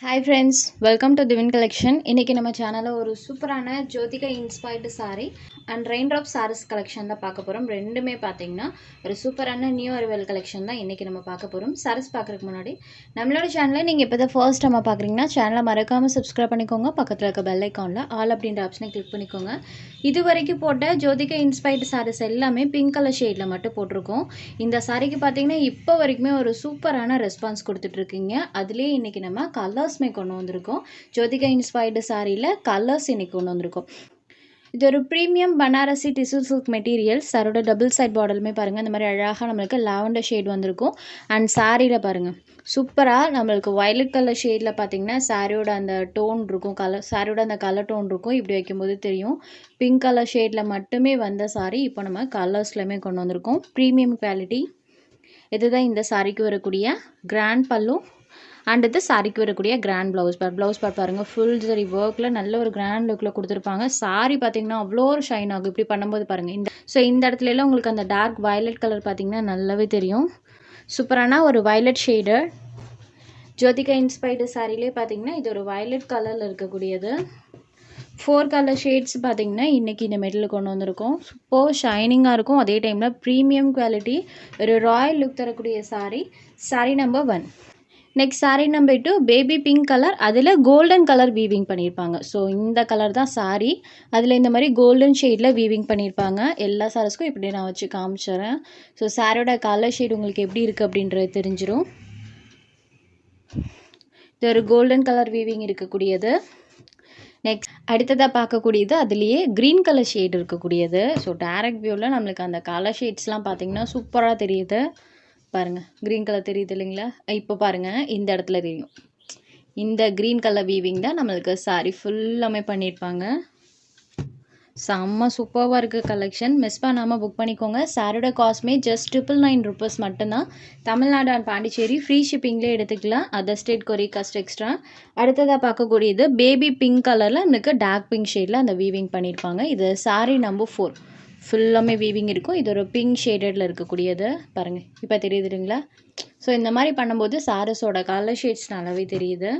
Hi friends, welcome to Divine Collection. இன்னைக்கு நம்ம சேனல்ல ஒரு சூப்பரான Jyothika inspired saree and raindrop sarees collection தான் பார்க்க போறோம். ரெண்டுமே பாத்தீங்கன்னா ஒரு சூப்பரான நியூ அரைவல் கலெக்ஷன் தான் இன்னைக்கு நம்ம பார்க்க போறோம். sarees பார்க்கறதுக்கு முன்னாடி நம்மளோட சேனலை நீங்க இப்போதான் ஃபர்ஸ்ட் டைம் பார்க்கறீங்கன்னா சேனலை மறக்காம சப்ஸ்கிரைப் பண்ணிக்கோங்க. பக்கத்துல இருக்க பெல் ஐகான்ல ஆல் அப்படின்ற ஆப்ஷனை கிளிக் பண்ணிக்கோங்க. இதுவரைக்கும் போட்ட ஜோதிகா இன்ஸ்பயர்டு sarees எல்லாமே பிங்க் கலர் ஷேட்ல மட்டும் போட்டிருக்கோம். இந்த சாரிக்கு பாத்தீங்கன்னா இப்போ வரைக்குமே ஒரு சூப்பரான ரெஸ்பான்ஸ் கொடுத்துட்டு இருக்கீங்க. அதுலயே இன்னைக்கு நம்ம கலர்ஸ்மே கொண்டு வந்திருக்கோம். ஜோதிகா இன்ஸ்பயர்டு சாரியில் கலர்ஸ் இன்னைக்கு கொண்டு வந்திருக்கோம். இது ஒரு premium Banarasi tissue silk material. சாரோட டபுள் சைட் பார்டருமே பாருங்கள் இந்த மாதிரி அழகாக நம்மளுக்கு லாவெண்டர் ஷேட் வந்திருக்கும். அண்ட் சாரியில் பாருங்கள் சூப்பராக நம்மளுக்கு வயலட் கலர் ஷேடில் பார்த்தீங்கன்னா சாரியோட அந்த டோன் இருக்கும், சாரியோட அந்த கலர் டோன் இருக்கும். இப்படி வைக்கும்போது தெரியும் பிங்க் கலர் ஷேடில் மட்டுமே வந்த சாரி இப்போ நம்ம கலர்ஸ்லையுமே கொண்டு வந்திருக்கோம். Premium quality. இதுதான் இந்த சாரிக்கு வரக்கூடிய கிராண்ட் பல்லு அண்ட் இது சாரிக்கு வரக்கூடிய கிராண்ட் ப்ளவுஸ் பார்ட் பாருங்கள் ஃபுல் சரி ஒர்க்கில் நல்ல ஒரு கிராண்ட் லுக்கில் கொடுத்துருப்பாங்க. சாரி பார்த்தீங்கன்னா அவ்வளோ ஒரு ஷைன் ஆகும் இப்படி பண்ணும்போது பாருங்கள். இந்த இடத்துல எல்லாம் உங்களுக்கு அந்த டார்க் வயலட் கலர் பார்த்தீங்கன்னா நல்லாவே தெரியும். சூப்பரான ஒரு வயலட் ஷேடர் ஜோதிகா இன்ஸ்பயர்டு சாரிலே பார்த்தீங்கன்னா இது ஒரு வயலட் கலரில் இருக்கக்கூடியது. 4 கலர் ஷேட்ஸ் பார்த்தீங்கன்னா இன்றைக்கி இந்த மெட்டீரியல் கொண்டு வந்திருக்கோம். சூப்பர் ஷைனிங்காக இருக்கும், அதே டைமில் ப்ரீமியம் குவாலிட்டி ஒரு ராயல் லுக் தரக்கூடிய sorry number 1. Next sari number 2 baby pink colour, அதில் கோல்டன் கலர் வீவிங் பண்ணியிருப்பாங்க. ஸோ இந்த கலர் தான் சாரீ, அதில் இந்த மாதிரி கோல்டன் ஷேடில் வீவிங் பண்ணியிருப்பாங்க. எல்லா சாரீஸ்க்கும் இப்படி நான் வச்சு காமிச்சிடுறேன். ஸோ சாரியோட கலர் ஷேட் உங்களுக்கு எப்படி இருக்குது அப்படின்றது தெரிஞ்சிடும். இது ஒரு கோல்டன் கலர் வீவிங் இருக்கக்கூடியது. நெக்ஸ்ட் அடுத்ததாக பார்க்கக்கூடியது அதுலேயே க்ரீன் கலர் ஷேட் இருக்கக்கூடியது. ஸோ டைரக்ட் வியூவில் நம்மளுக்கு அந்த கலர் ஷேட்ஸ்லாம் பார்த்திங்கன்னா சூப்பராக தெரியுது. பாருங்கள் க்ரீன் கலர் தெரியுது இல்லைங்களா? இப்போ பாருங்கள் இந்த இடத்துல தெரியும். இந்த க்ரீன் கலர் வீவிங் தான் நம்மளுக்கு சாரி ஃபுல்லாமே பண்ணியிருப்பாங்க. செம்ம சூப்பராக இருக்குது கலெக்ஷன். மிஸ் பண்ணாமல் புக் பண்ணிக்கோங்க. சாரியோட காஸ்ட்மே ஜஸ்ட் 999 rupees மட்டும்தான். தமிழ்நாடு அண்ட் பாண்டிச்சேரி ஃப்ரீ ஷிப்பிங்லேயே எடுத்துக்கலாம். Other state courier cost extra. அடுத்ததாக பார்க்கக்கூடியது பேபி பிங்க் கலரில் நம்மளுக்கு டார்க் பிங்க் ஷேடில் அந்த வீவிங் பண்ணியிருப்பாங்க. இது சாரி நம்பர் 4 ஃபுல்லாமே வீவிங் இருக்கும். இது ஒரு பிங்க் ஷேடடில் இருக்கக்கூடியது பாருங்கள் இப்போ தெரியுது இல்லைங்களா? ஸோ இந்த மாதிரி பண்ணும்போது சாரீஸோட கலர் ஷேட்ஸ் நல்லாவே தெரியுது.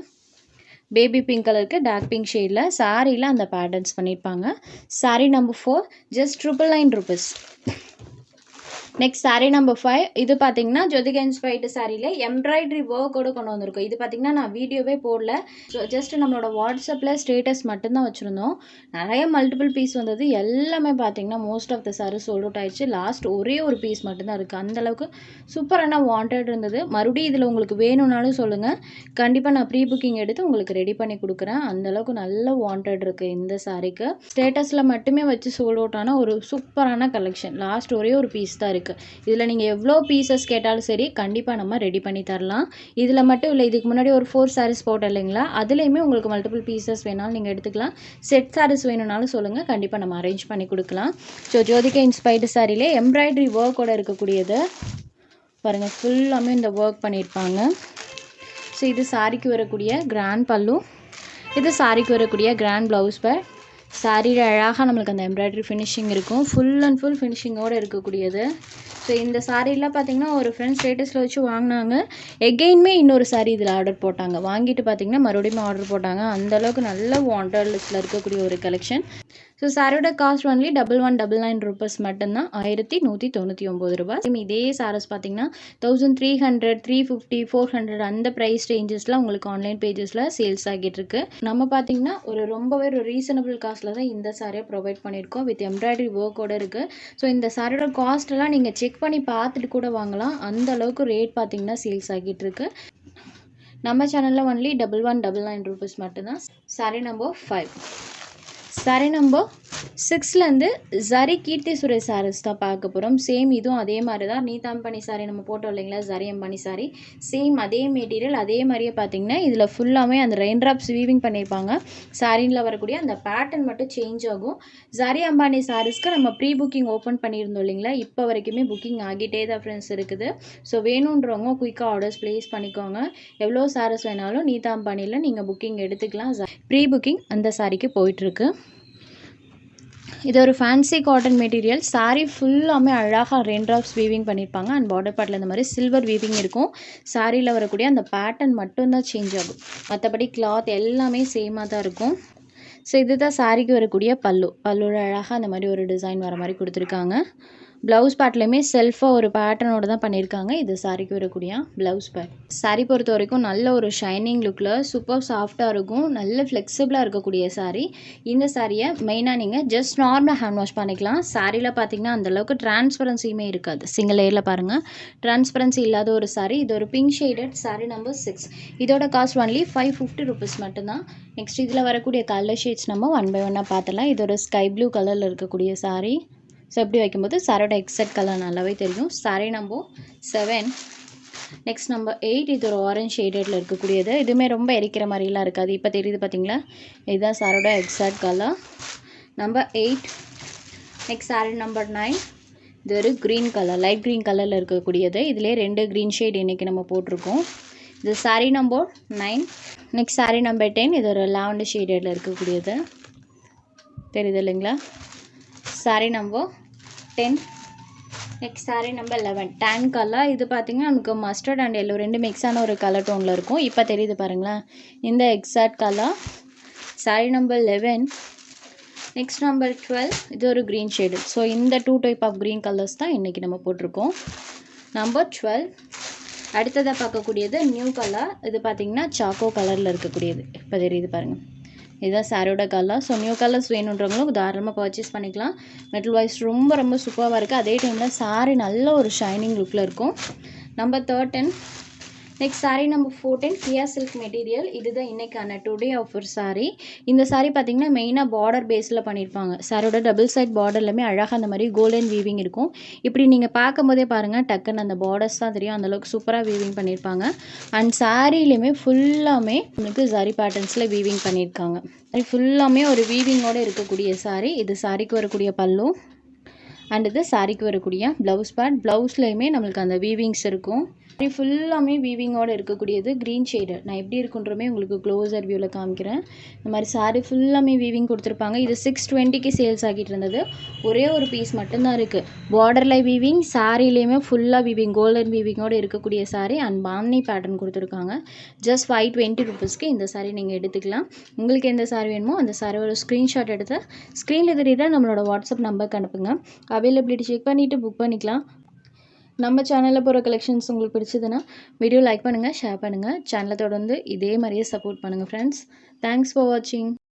பேபி பிங்க் கலருக்கு டார்க் பிங்க் ஷேடில் சாரியில் அந்த பேட்டர்ன்ஸ் பண்ணியிருப்பாங்க. Sorry number 4 just 999 rupees. Next sari number 5. இது பார்த்தீங்கன்னா ஜோதிகா இன்ஸ்பயர்டு சாரியில் எம்ப்ராய்டரி ஒர்க்கோடு கொண்டு வந்திருக்கோம். இது பார்த்தீங்கன்னா நான் வீடியோவே போடல, ஜஸ்ட் நம்மளோட வாட்ஸ்அப்பில் ஸ்டேட்டஸ் மட்டும்தான் வச்சுருந்தோம். நிறைய மல்டிபிள் பீஸ் வந்தது. எல்லாமே பார்த்தீங்கன்னா most of the sari sold out ஆயிடுச்சு. லாஸ்ட் ஒரே ஒரு பீஸ் மட்டும்தான் இருக்குது. அந்தளவுக்கு சூப்பரான வாண்டட் இருந்தது. மறுபடியும் இதில் உங்களுக்கு வேணும்னாலும் சொல்லுங்கள், கண்டிப்பாக நான் ப்ரீ புக்கிங் எடுத்து உங்களுக்கு ரெடி பண்ணி கொடுக்குறேன். அந்தளவுக்கு நல்ல வாண்டட் இருக்குது இந்த சாரிக்கு. ஸ்டேட்டஸில் மட்டுமே வச்சு சோல்ட் அவுட் ஆன ஒரு சூப்பரான கலெக்ஷன். லாஸ்ட் ஒரே ஒரு பீஸ் தான் இருக்குது. இதில் நீங்கள் எவ்வளோ பீசஸ் கேட்டாலும் சரி கண்டிப்பாக நம்ம ரெடி பண்ணி தரலாம். இதில் மட்டும் இல்லை, இதுக்கு முன்னாடி ஒரு 4 sarees போட்டோம் இல்லைங்களா? அதுலேயுமே உங்களுக்கு மல்டிபிள் பீசஸ் வேணாலும் நீங்கள் எடுத்துக்கலாம். செட் sarees வேணும்னாலும் சொல்லுங்கள், கண்டிப்பாக நம்ம அரேஞ்ச் பண்ணி கொடுக்கலாம். ஸோ ஜோதிகா இன்ஸ்பயர்டு சாரிலே எம்ப்ராய்டரி ஒர்க்கோட இருக்கக்கூடியது பாருங்கள் ஃபுல்லாமே இந்த ஒர்க் பண்ணியிருப்பாங்க. ஸோ இது சாரிக்கு வரக்கூடிய கிராண்ட் பல்லு, இது சாரிக்கு வரக்கூடிய கிராண்ட் ப்ளவுஸ் பேர். சாரியில் அழகாக நம்மளுக்கு அந்த எம்ப்ராய்டரி ஃபினிஷிங் இருக்கும். ஃபுல் அண்ட் ஃபுல் ஃபினிஷிங்கோடு இருக்கக்கூடியது. ஸோ இந்த சாரீலாம் பார்த்திங்கன்னா ஒரு ஃப்ரெண்ட் ஸ்டேட்டஸில் வச்சு வாங்கினாங்க. எகெயின்மே இன்னொரு சாரீ இதில் ஆர்டர் போட்டாங்க. வாங்கிட்டு பார்த்திங்கன்னா மறுபடியும் ஆர்டர் போட்டாங்க. அந்தளவுக்கு நல்ல வாண்டட் லிஸ்ட்டில் இருக்கக்கூடிய ஒரு கலெக்ஷன். ஸோ சாரியோட காஸ்ட் ஒன்லி 1199 rupees மட்டும்தான். 1199 ரூபாய். இதே சாரீஸ் பார்த்திங்கன்னா 1300, 350, 400 அந்த ப்ரைஸ் ரேஞ்சஸில் உங்களுக்கு ஆன்லைன் பேஜஸில் சேல்ஸ் ஆகிட்டு இருக்கு. நம்ம பார்த்திங்கன்னா ரொம்பவே ஒரு ரீசனபிள் காஸ்ட்டில் தான் இந்த சாரியை ப்ரொவைட் பண்ணியிருக்கோம். வித் எம்ப்ராய்டரி ஒர்க்கோடு இருக்குது. ஸோ இந்த சாரியோட காஸ்ட்டெல்லாம் நீங்கள் செக் பண்ணி பார்த்துட்டு கூட வாங்கலாம். அந்த அளவுக்கு ரேட் பார்த்திங்கன்னா சேல்ஸ் ஆகிட்டு இருக்கு. நம்ம சேனலில் ஒன்லி 1199 rupees மட்டும்தான். சாரி நம்பர் 5. சாரி நம்பர் 6லேருந்து ஜரி கீர்த்தி சுரேஷ் சாரீஸ் தான் பார்க்க போகிறோம். சேம் இதுவும் அதே மாதிரி தான். நீதா அம்பானி சாரி நம்ம போட்டோம் இல்லைங்களா? ஜரி அம்பானி சாரி சேம் அதே மெட்டீரியல் அதே மாதிரியே பார்த்தீங்கன்னா இதில் ஃபுல்லாமே அந்த ரெயின்ட்ராப்ஸ் வீவிங் பண்ணியிருப்பாங்க. சாரியில் வரக்கூடிய அந்த பேட்டர்ன் மட்டும் சேஞ்ச் ஆகும். ஜரி அம்பானி சாரீஸ்க்கு நம்ம ப்ரீ புக்கிங் ஓப்பன் பண்ணியிருந்தோம் இல்லைங்களா? இப்போ வரைக்குமே புக்கிங் ஆகிட்டே தான் ஃப்ரெண்ட்ஸ் இருக்குது. ஸோ வேணுன்றவங்க குயிக்காக ஆர்டர்ஸ் ப்ளேஸ் பண்ணிக்கோங்க. எவ்வளோ சாரீஸ் வேணாலும் நீதா அம்பானியில் நீங்கள் புக்கிங் எடுத்துக்கலாம். ப்ரீ புக்கிங் அந்த சாரிக்கு போயிட்டுருக்கு. இது ஒரு ஃபேன்சி காட்டன் மெட்டீரியல். saree ஃபுல்லாமே அழகாக ரெயின் ட்ராப்ஸ் வீவிங் பண்ணியிருப்பாங்க. அண்ட் பார்டர் பார்ட்டில் இந்த மாதிரி சில்வர் வீவிங் இருக்கும். சாரியில் வரக்கூடிய அந்த பேட்டர்ன் மட்டும்தான் சேஞ்ச் ஆகும். மற்றபடி கிளாத் எல்லாமே சேமாக தான் இருக்கும். ஸோ இதுதான் சாரிக்கு வரக்கூடிய பல்லு. பல்லுவில் அழகாக அந்த மாதிரி ஒரு டிசைன் வர மாதிரி கொடுத்துருக்காங்க. ப்ளவுஸ் பார்ட்லேயுமே செல்ஃபாக ஒரு பேட்டர்னோடு தான் பண்ணியிருக்காங்க. இது சாரிக்கு வரக்கூடிய ப்ளவுஸ் பார்ட். சாரீ பொறுத்த வரைக்கும் நல்ல ஒரு ஷைனிங் லுக்கில் சூப்பர் சாஃப்டாக இருக்கும். நல்ல ஃப்ளெக்சிபிளாக இருக்கக்கூடிய சாரீ. இந்த சாரியை மெயினாக நீங்கள் ஜஸ்ட் நார்மலாக ஹேண்ட் வாஷ் பண்ணிக்கலாம். சாரியில் பார்த்தீங்கன்னா அந்தளவுக்கு டிரான்ஸ்பரன்சியுமே இருக்காது. சிங்கிள் லேயரில் பாருங்கள், டிரான்ஸ்பரன்சி இல்லாத ஒரு சாரீ. இது ஒரு பிங்க் ஷேடட் சாரீ நம்பர் 6. இதோட காஸ்ட் ஒன்லி 550 rupees மட்டும்தான். நெக்ஸ்ட் இதில் வரக்கூடிய கலர் ஷேட்ஸ் நம்ம ஒன் பை ஒன்னாக பார்த்துலாம். இது ஒரு ஸ்கை ப்ளூ கலரில் இருக்கக்கூடிய சாரீ. ஸோ எப்படி வைக்கும்போது சாரோட எக்ஸாக்ட் கலர் நல்லாவே தெரியும். சாரீ நம்பர் 7. Next number 8. இது ஒரு ஆரஞ்ச் ஷேடடில் இருக்கக்கூடியது. இதுவுமே ரொம்ப எரிக்கிற மாதிரிலாம் இருக்காது. இப்போ தெரியுது பார்த்தீங்களா, இதுதான் சாரோட exact colour. Number 8. Next sari number 9. இது ஒரு க்ரீன் கலர், லைட் க்ரீன் கலரில் இருக்கக்கூடியது. இதிலே 2 க்ரீன் ஷேட் இன்றைக்கி நம்ம போட்டிருக்கோம். இது sari number 9. Next sari number 10. இது ஒரு லாவெண்டர் ஷேடடில் இருக்கக்கூடியது. தெரியுது இல்லைங்களா? Sari number 10. Next sari number 11. Tan colour. இது பார்த்திங்கன்னா நமக்கு மஸ்டர்ட் அண்ட் எல்லோ ரெண்டு மிக்ஸான ஒரு கலர் டோனில் இருக்கும். இப்போ தெரியுது பாருங்களேன், இந்த exact colour. Sari number 11. Next number 12. இது ஒரு க்ரீன் ஷேடு. ஸோ இந்த 2 டைப் ஆஃப் க்ரீன் கலர்ஸ் தான் இன்றைக்கி நம்ம போட்டிருக்கோம். நம்பர் 12. அடுத்ததாக பார்க்கக்கூடியது நியூ கலர். இது பார்த்திங்கன்னா சாக்கோ கலரில் இருக்கக்கூடியது. இப்போ தெரியுது பாருங்கள், இதுதான் சாரியோட கலர். ஸோ நியூ கலர்ஸ் வேணுன்றவங்களும் தாராளமாக பர்ச்சேஸ் பண்ணிக்கலாம். மெட்டல் வைஸ் ரொம்ப ரொம்ப சூப்பராக இருக்குது. அதே டைமில் சாரி நல்ல ஒரு ஷைனிங் லுக்கில் இருக்கும். நம்பர் 13. Next sari number 14. கியா சில்க் மெட்டீரியல். இதுதான் இன்றைக்கான டுடே ஆஃபர் சாரீ. இந்த சாரீ பார்த்திங்கன்னா மெயினாக பார்டர் பேஸில் பண்ணியிருப்பாங்க. சாரியோட டபுள் சைட் பார்டர்லையுமே அழகாக அந்த மாதிரி கோல்டன் வீவிங் இருக்கும். இப்படி நீங்கள் பார்க்கும்போதே பாருங்கள், டக்குன்னு அந்த பார்டர்ஸ் தான் தெரியும். அந்தளவுக்கு சூப்பராக வீவிங் பண்ணியிருப்பாங்க. அண்ட் சாரீலையுமே ஃபுல்லாமே உங்களுக்கு சாரி பேட்டர்ன்ஸில் வீவிங் பண்ணியிருக்காங்க. ஃபுல்லாமே ஒரு வீவிங்கோடு இருக்கக்கூடிய சாரீ. இது சாரிக்கு வரக்கூடிய பல்லு. அண்ட் இது சாரிக்கு வரக்கூடிய ப்ளவுஸ் பார்ட். ப்ளவுஸ்லையுமே நம்மளுக்கு அந்த வீவிங்ஸ் இருக்கும். ஃபுல்லாமே வீவிங்கோடு இருக்கக்கூடியது க்ரீன் ஷேடு. நான் எப்படி இருக்குன்றமே உங்களுக்கு க்ளோஸர் வியூவில் காமிக்கிறேன். இந்த மாதிரி சாரீ ஃபுல்லாமே வீவிங் கொடுத்துருப்பாங்க. இது 620க்கு சேல்ஸ் ஆகிட்டு இருந்தது. ஒரே ஒரு பீஸ் மட்டும்தான் இருக்குது. பார்டரில் வீவிங், சாரீலேயுமே ஃபுல்லாக வீவிங், கோல்டன் வீவிங்கோடு இருக்கக்கூடிய சாரீ. அண்ட் பாம்னி பேட்டர்ன் கொடுத்துருக்காங்க. ஜஸ்ட் 520 rupeesக்கு இந்த சாரீ நீங்கள் எடுத்துக்கலாம். உங்களுக்கு எந்த சாரீ வேணுமோ அந்த சாரீ ஒரு ஸ்க்ரீன்ஷாட் எடுத்து ஸ்க்ரீனில் தெரியுற நம்மளோட வாட்ஸ்அப் நம்பருக்கு அனுப்புங்க. அவைலபிலிட்டி செக் பண்ணிவிட்டு புக் பண்ணிக்கலாம். நம்ம சேனலில் போகிற கலெக்ஷன்ஸ் உங்களுக்கு பிடிச்சதுன்னா வீடியோ லைக் பண்ணுங்கள், ஷேர் பண்ணுங்கள். சேனலை தொடர்ந்து இதே மாதிரியே சப்போர்ட் பண்ணுங்கள் ஃப்ரெண்ட்ஸ். தேங்க்ஸ் ஃபார் வாட்சிங்.